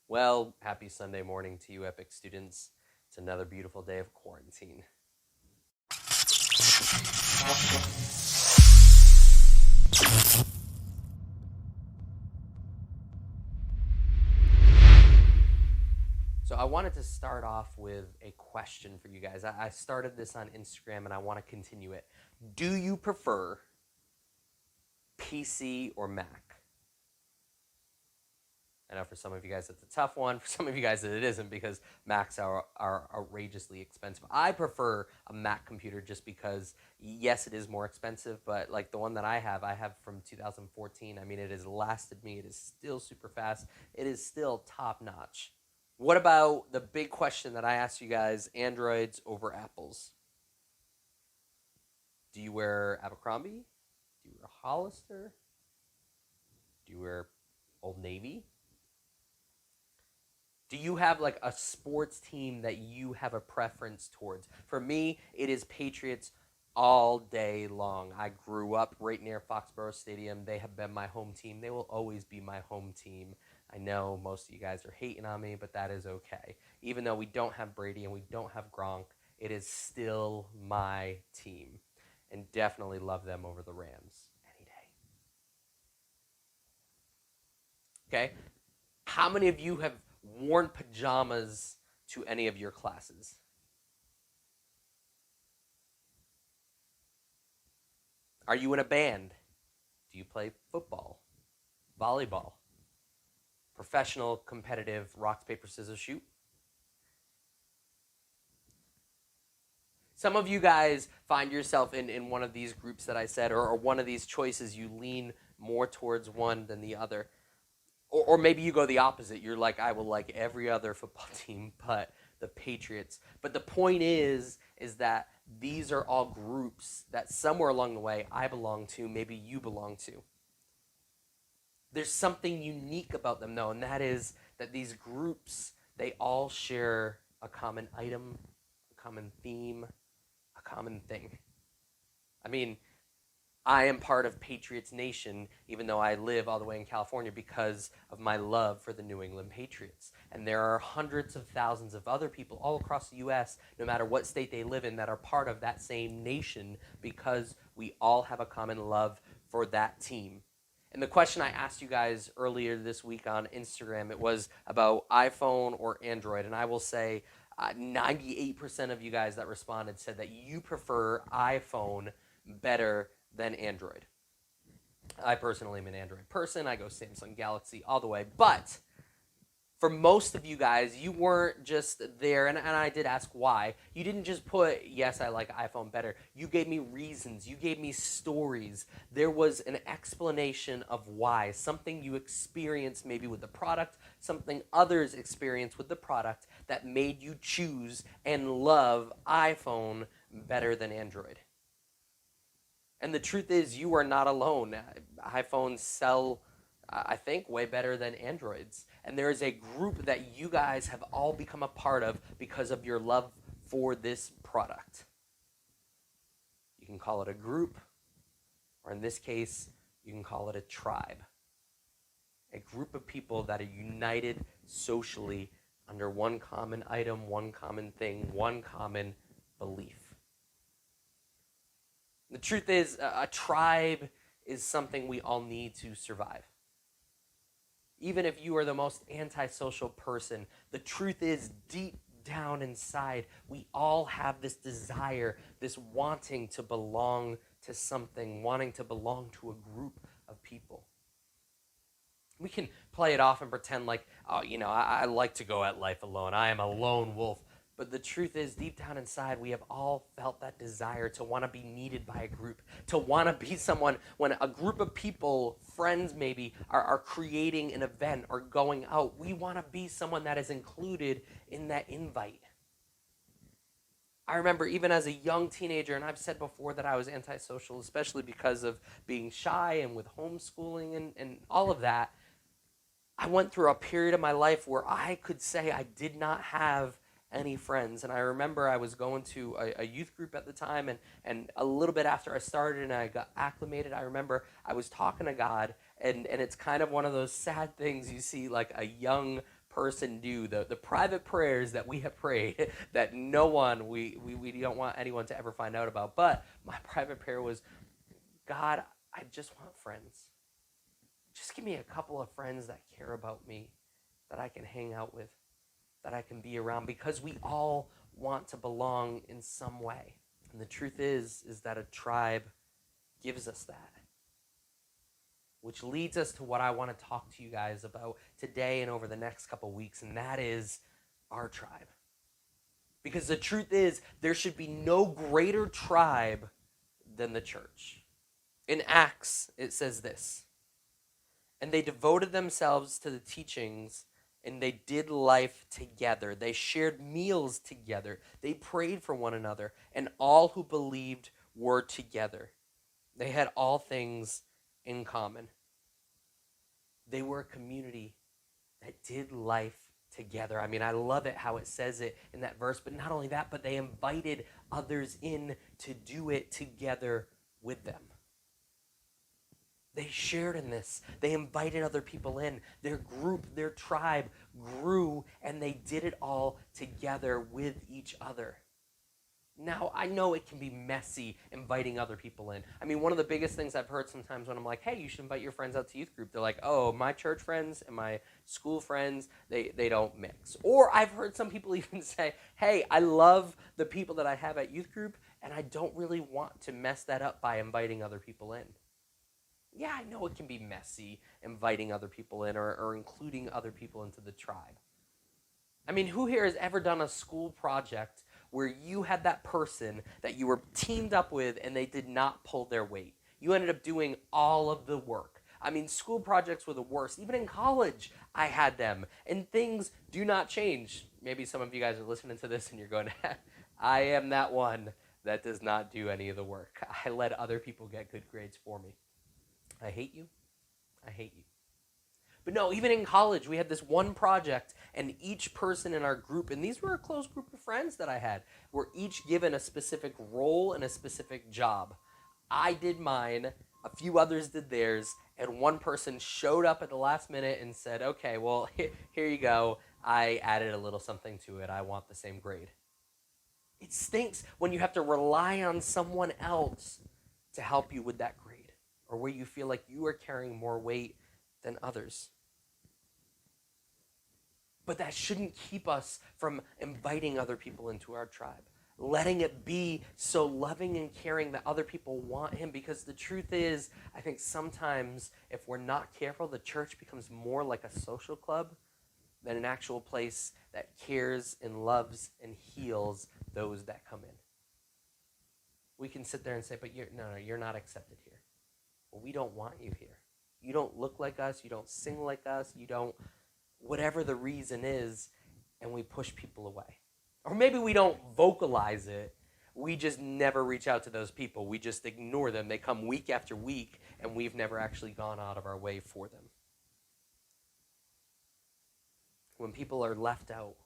Well, happy Sunday morning to you, Epicc students. It's another beautiful day of quarantine. So I wanted to start off with a question for you guys. I started this on Instagram and I want to continue it. Do you prefer PC or Mac? I know for some of you guys it's a tough one. For some of you guys it isn't, because Macs are outrageously expensive. I prefer a Mac computer just because, yes, it is more expensive, but like the one that I have from 2014. I mean, it has lasted me. It is still super fast. It is still top notch. What about the big question that I asked you guys, Androids over Apples? Do you wear Abercrombie? Do you wear Hollister? Do you wear Old Navy? Do you have like a sports team that you have a preference towards? For me, it is Patriots all day long. I grew up right near Foxborough Stadium. They have been my home team. They will always be my home team. I know most of you guys are hating on me, but that is okay. Even though we don't have Brady and we don't have Gronk, it is still my team. And definitely love them over the Rams any day. Okay? How many of you have worn pajamas to any of your classes? Are you in a band? Do you play football, volleyball, professional, competitive, rock, paper, scissors, shoot? Some of you guys find yourself in one of these groups that I said, or one of these choices. You lean more towards one than the other. Or maybe you go the opposite. You're like, I will like every other football team but the Patriots. But the point is that these are all groups that somewhere along the way I belong to, maybe you belong to. There's something unique about them, though, and that is that these groups, they all share a common item, a common theme, a common thing. I mean, I am part of Patriots Nation, even though I live all the way in California, because of my love for the New England Patriots. And there are hundreds of thousands of other people all across the U.S., no matter what state they live in, that are part of that same nation, because we all have a common love for that team. And the question I asked you guys earlier this week on Instagram, it was about iPhone or Android. And I will say 98% of you guys that responded said that you prefer iPhone better than Android. I personally am an Android person. I go Samsung Galaxy all the way. But for most of you guys, you weren't just there, and I did ask why. You didn't just put, yes, I like iPhone better. You gave me reasons. You gave me stories. There was an explanation of why. Something you experienced maybe with the product, something others experienced with the product that made you choose and love iPhone better than Android. And the truth is, you are not alone. iPhones sell, I think, way better than Androids. And there is a group that you guys have all become a part of because of your love for this product. You can call it a group, or in this case, you can call it a tribe. A group of people that are united socially under one common item, one common thing, one common belief. The truth is, a tribe is something we all need to survive. Even if you are the most antisocial person, the truth is, deep down inside, we all have this desire, this wanting to belong to something, wanting to belong to a group of people. We can play it off and pretend like, oh, I like to go at life alone. I am a lone wolf. But the truth is, deep down inside, we have all felt that desire to want to be needed by a group, to want to be someone. When a group of people, friends maybe, are creating an event or going out, we want to be someone that is included in that invite. I remember even as a young teenager, and I've said before that I was antisocial, especially because of being shy and with homeschooling and all of that. I went through a period of my life where I could say I did not have any friends. And I remember I was going to a youth group at the time, and a little bit after I started and I got acclimated, I remember I was talking to God, and it's kind of one of those sad things you see, like a young person do, the private prayers that we have prayed that no one, we don't want anyone to ever find out about. But my private prayer was, God, I just want friends. Just give me a couple of friends that care about me, that I can hang out with, that I can be around, because we all want to belong in some way. And the truth is that a tribe gives us that. Which leads us to what I want to talk to you guys about today and over the next couple weeks, and that is our tribe. Because the truth is, there should be no greater tribe than the church. In Acts, it says this: and they devoted themselves to the teachings, and they did life together. They shared meals together. They prayed for one another, and all who believed were together. They had all things in common. They were a community that did life together. I mean, I love it how it says it in that verse, but not only that, but they invited others in to do it together with them. They shared in this. They invited other people in. Their group, their tribe grew, and they did it all together with each other. Now, I know it can be messy inviting other people in. I mean, one of the biggest things I've heard sometimes when I'm like, hey, you should invite your friends out to youth group, they're like, oh, my church friends and my school friends, they don't mix. Or I've heard some people even say, hey, I love the people that I have at youth group, and I don't really want to mess that up by inviting other people in. Yeah, I know it can be messy inviting other people in or including other people into the tribe. I mean, who here has ever done a school project where you had that person that you were teamed up with and they did not pull their weight? You ended up doing all of the work. I mean, school projects were the worst. Even in college, I had them. And things do not change. Maybe some of you guys are listening to this and you're going, I am that one that does not do any of the work. I let other people get good grades for me. I hate you. I hate you. But no, even in college, we had this one project, and each person in our group, and these were a close group of friends that I had, were each given a specific role and a specific job. I did mine, a few others did theirs, and one person showed up at the last minute and said, okay, well, here you go. I added a little something to it. I want the same grade. It stinks when you have to rely on someone else to help you with that grade, or where you feel like you are carrying more weight than others. But that shouldn't keep us from inviting other people into our tribe, letting it be so loving and caring that other people want him. Because the truth is, I think sometimes if we're not careful, the church becomes more like a social club than an actual place that cares and loves and heals those that come in. We can sit there and say, but you're not accepted here. Well, we don't want you here. You don't look like us. You don't sing like us. You don't, whatever the reason is, and we push people away. Or maybe we don't vocalize it. We just never reach out to those people. We just ignore them. They come week after week, and we've never actually gone out of our way for them. When people are left out,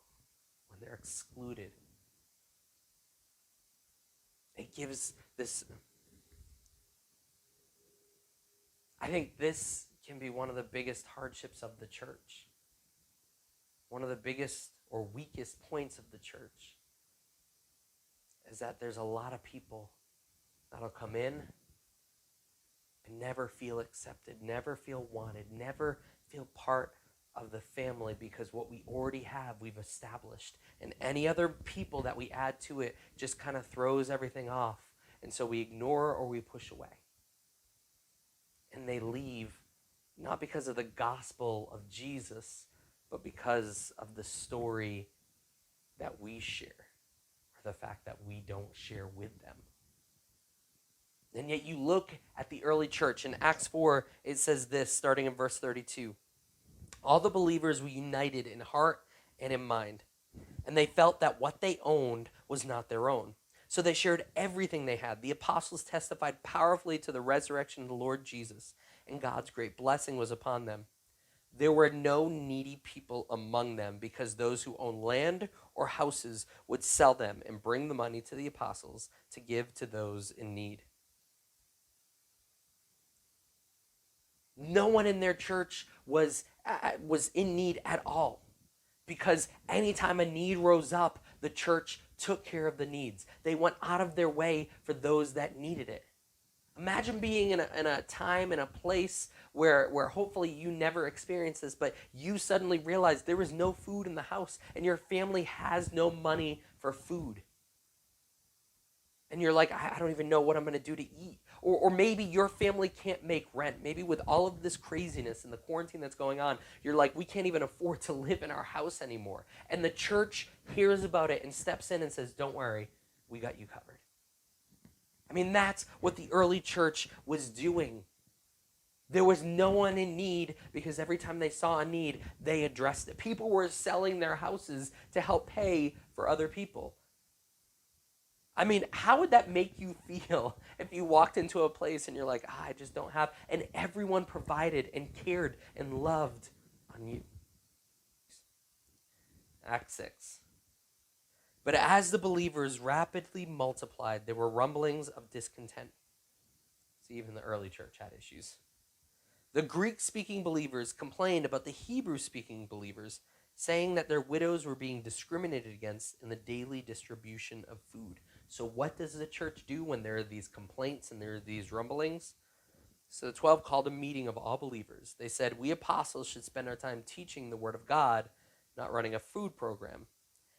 when they're excluded, it gives this... I think this can be one of the biggest hardships of the church. One of the biggest or weakest points of the church is that there's a lot of people that'll come in and never feel accepted, never feel wanted, never feel part of the family, because what we already have, we've established. And any other people that we add to it just kind of throws everything off. And so we ignore or we push away. And they leave not because of the gospel of Jesus, but because of the story that we share, or the fact that we don't share with them. And yet you look at the early church. In Acts 4, it says this, starting in verse 32. All the believers were united in heart and in mind, and they felt that what they owned was not their own. So they shared everything they had. The apostles testified powerfully to the resurrection of the Lord Jesus, and God's great blessing was upon them. There were no needy people among them, because those who owned land or houses would sell them and bring the money to the apostles to give to those in need. No one in their church was in need at all. because anytime a need rose up, the church took care of the needs. They went out of their way for those that needed it. Imagine being in a time, in a place where hopefully you never experience this, but you suddenly realize there is no food in the house and your family has no money for food. And you're like, I don't even know what I'm going to do to eat. Or maybe your family can't make rent. Maybe with all of this craziness and the quarantine that's going on, you're like, we can't even afford to live in our house anymore. And the church hears about it and steps in and says, don't worry, we got you covered. I mean, that's what the early church was doing. There was no one in need because every time they saw a need, they addressed it. People were selling their houses to help pay for other people. I mean, how would that make you feel if you walked into a place and you're like, I just don't have, and everyone provided and cared and loved on you? Act 6. But as the believers rapidly multiplied, there were rumblings of discontent. See, even the early church had issues. The Greek-speaking believers complained about the Hebrew-speaking believers, saying that their widows were being discriminated against in the daily distribution of food. So what does the church do when there are these complaints and there are these rumblings? So the 12 called a meeting of all believers. They said, we apostles should spend our time teaching the word of God, not running a food program.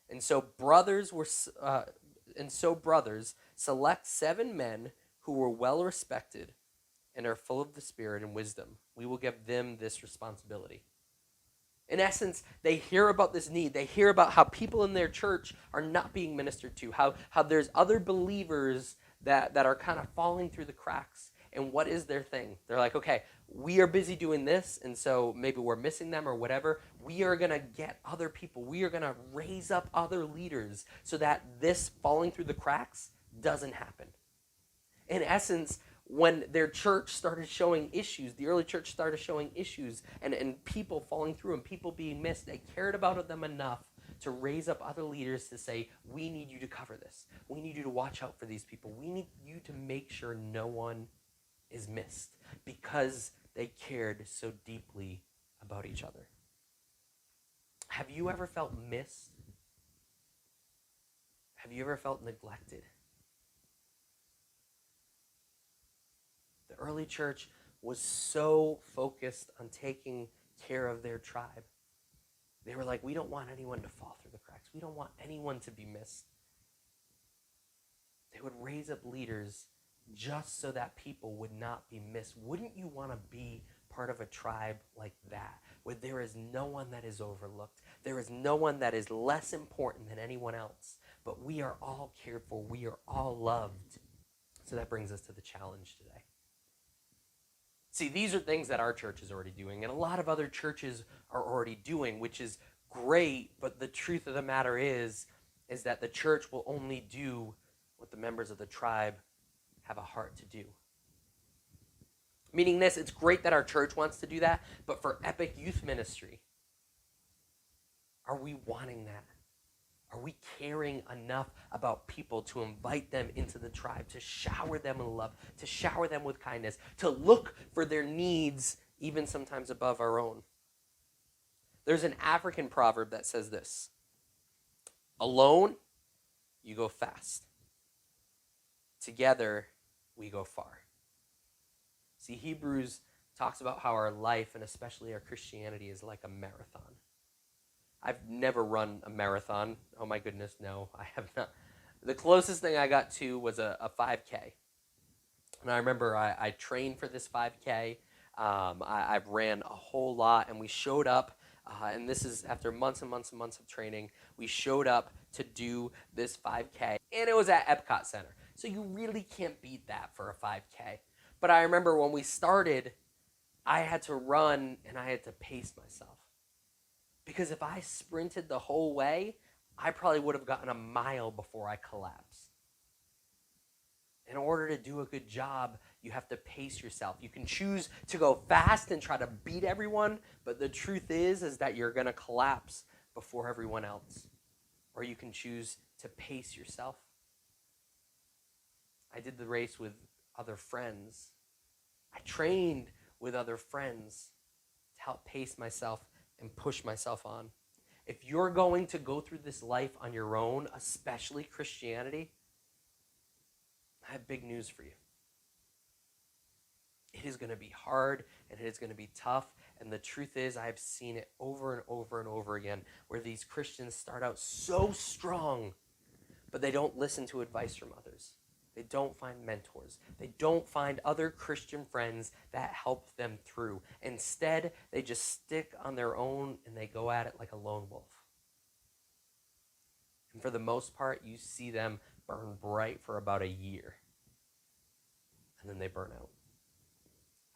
And so brothers select 7 men who were well respected and are full of the Spirit and wisdom. We will give them this responsibility. In essence, they hear about this need. They hear about how people in their church are not being ministered to, how there's other believers that are kind of falling through the cracks. And what is their thing? They're like, okay, we are busy doing this, and so maybe we're missing them or whatever. We are going to get other people. We are going to raise up other leaders so that this falling through the cracks doesn't happen. In essence, when their church started showing issues, the early church started showing issues and people falling through and people being missed, they cared about them enough to raise up other leaders to say, we need you to cover this. We need you to watch out for these people. We need you to make sure no one is missed because they cared so deeply about each other. Have you ever felt missed? Have you ever felt neglected? The early church was so focused on taking care of their tribe. They were like, we don't want anyone to fall through the cracks. We don't want anyone to be missed. They would raise up leaders just so that people would not be missed. Wouldn't you want to be part of a tribe like that, where there is no one that is overlooked? There is no one that is less important than anyone else, but we are all cared for. We are all loved. So that brings us to the challenge today. See, these are things that our church is already doing, and a lot of other churches are already doing, which is great, but the truth of the matter is that the church will only do what the members of the tribe have a heart to do. Meaning this, it's great that our church wants to do that, but for Epicc Youth Ministry, are we wanting that? Are we caring enough about people to invite them into the tribe, to shower them in love, to shower them with kindness, to look for their needs even sometimes above our own? There's an African proverb that says this: alone, you go fast. Together, we go far. See, Hebrews talks about how our life, and especially our Christianity, is like a marathon. I've never run a marathon. Oh my goodness, no, I have not. The closest thing I got to was a 5K. And I remember I trained for this 5K. I've ran a whole lot, and we showed up, and this is after months and months and months of training, we showed up to do this 5K, and it was at Epicc Center. So you really can't beat that for a 5K. But I remember when we started, I had to run, and I had to pace myself. Because if I sprinted the whole way, I probably would have gotten a mile before I collapsed. In order to do a good job, you have to pace yourself. You can choose to go fast and try to beat everyone, but the truth is that you're going to collapse before everyone else. Or you can choose to pace yourself. I did the race with other friends. I trained with other friends to help pace myself and push myself on. If you're going to go through this life on your own, especially Christianity, I have big news for you. It is going to be hard and it is going to be tough. And the truth is, I have seen it over and over and over again where these Christians start out so strong, but they don't listen to advice from others. They don't find mentors. They don't find other Christian friends that help them through. Instead, they just stick on their own and they go at it like a lone wolf. And for the most part, you see them burn bright for about a year. And then they burn out.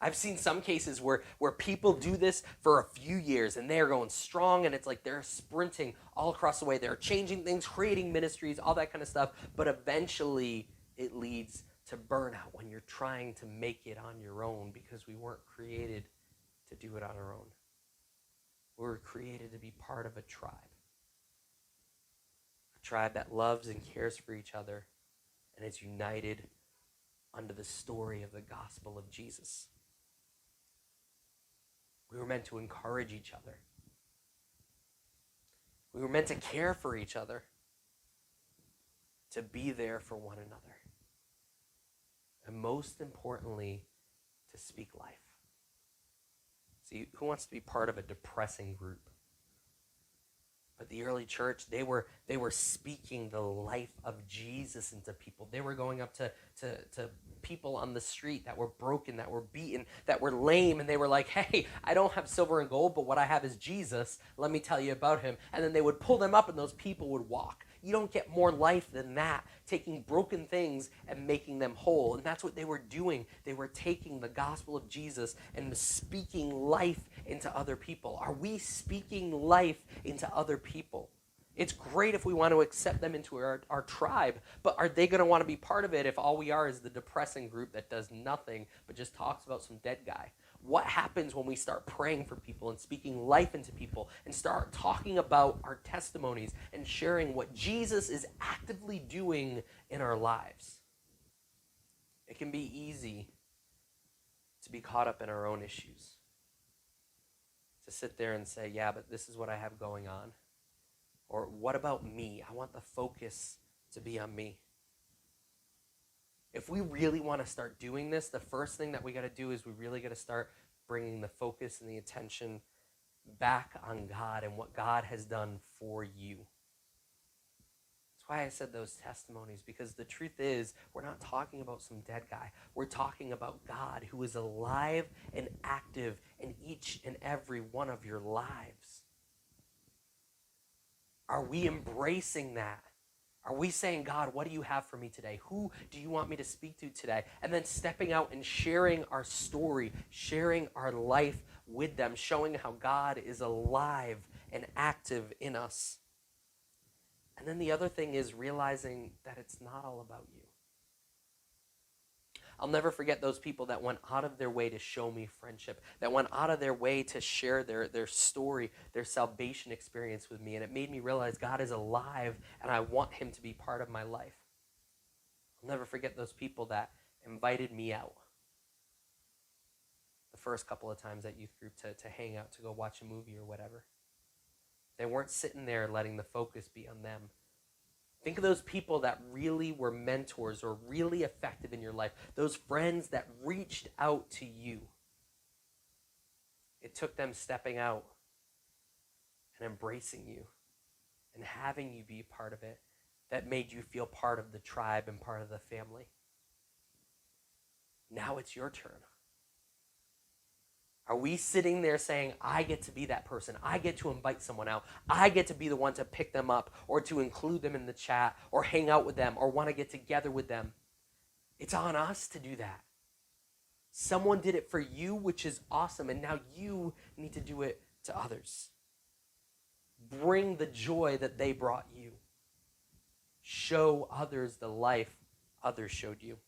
I've seen some cases where people do this for a few years and they're going strong and it's like they're sprinting all across the way. They're changing things, creating ministries, all that kind of stuff. But eventually it leads to burnout when you're trying to make it on your own because we weren't created to do it on our own. We were created to be part of a tribe that loves and cares for each other and is united under the story of the gospel of Jesus. We were meant to encourage each other. We were meant to care for each other, to be there for one another, and most importantly, to speak life. See, who wants to be part of a depressing group? But the early church, they were speaking the life of Jesus into people. They were going up to people on the street that were broken, that were beaten, that were lame, and they were like, hey, I don't have silver and gold, but what I have is Jesus. Let me tell you about him. And then they would pull them up and those people would walk. You don't get more life than that, taking broken things and making them whole. And that's what they were doing. They were taking the gospel of Jesus and speaking life into other people. Are we speaking life into other people? It's great if we want to accept them into our tribe, but are they going to want to be part of it if all we are is the depressing group that does nothing but just talks about some dead guy? What happens when we start praying for people and speaking life into people and start talking about our testimonies and sharing what Jesus is actively doing in our lives? It can be easy to be caught up in our own issues, to sit there and say, yeah, but this is what I have going on. Or what about me? I want the focus to be on me. If we really want to start doing this, the first thing that we got to do is we really got to start bringing the focus and the attention back on God and what God has done for you. That's why I said those testimonies, because the truth is, we're not talking about some dead guy. We're talking about God who is alive and active in each and every one of your lives. Are we embracing that? Are we saying, God, what do you have for me today? Who do you want me to speak to today? And then stepping out and sharing our story, sharing our life with them, showing how God is alive and active in us. And then the other thing is realizing that it's not all about you. I'll never forget those people that went out of their way to show me friendship, that went out of their way to share their story, their salvation experience with me. And it made me realize God is alive and I want him to be part of my life. I'll never forget those people that invited me out the first couple of times at youth group to hang out, to go watch a movie or whatever. They weren't sitting there letting the focus be on them. Think of those people that really were mentors or really effective in your life. Those friends that reached out to you. It took them stepping out and embracing you and having you be part of it that made you feel part of the tribe and part of the family. Now it's your turn. Are we sitting there saying, I get to be that person. I get to invite someone out. I get to be the one to pick them up or to include them in the chat or hang out with them or want to get together with them. It's on us to do that. Someone did it for you, which is awesome, and now you need to do it to others. Bring the joy that they brought you. Show others the life others showed you.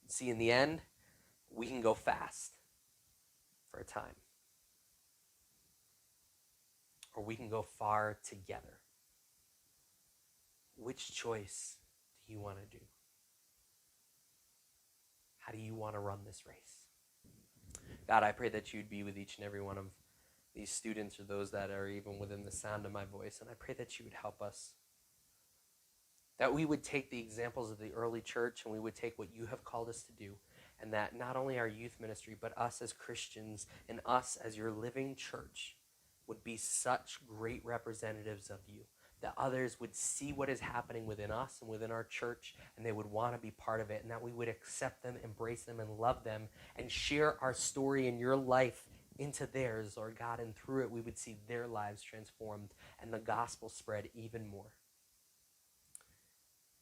See, in the end, we can go fast for a time. Or we can go far together. Which choice do you want to do? How do you want to run this race? God, I pray that you'd be with each and every one of these students or those that are even within the sound of my voice. And I pray that you would help us, that we would take the examples of the early church and we would take what you have called us to do, and that not only our youth ministry, but us as Christians and us as your living church would be such great representatives of you, that others would see what is happening within us and within our church, and they would want to be part of it, and that we would accept them, embrace them, and love them, and share our story and your life into theirs, Lord God, and through it we would see their lives transformed and the gospel spread even more.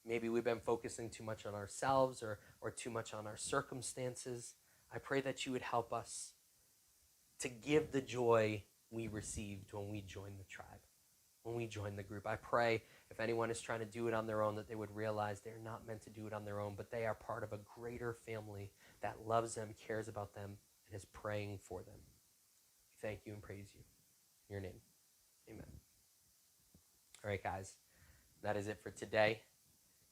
Maybe we've been focusing too much on ourselves or too much on our circumstances. I pray that you would help us to give the joy we received when we joined the tribe, when we joined the group. I pray if anyone is trying to do it on their own, that they would realize they're not meant to do it on their own, but they are part of a greater family that loves them, cares about them, and is praying for them. We thank you and praise you. In your name, amen. All right, guys, that is it for today.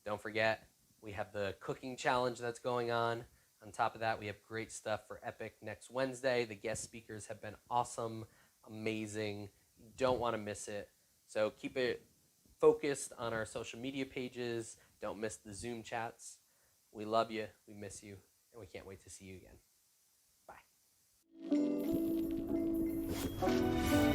Don't forget, we have the cooking challenge that's going on. On top of that, we have great stuff for Epicc next Wednesday. The guest speakers have been awesome, amazing. You don't want to miss it. So keep it focused on our social media pages. Don't miss the Zoom chats. We love you, we miss you, and we can't wait to see you again. Bye.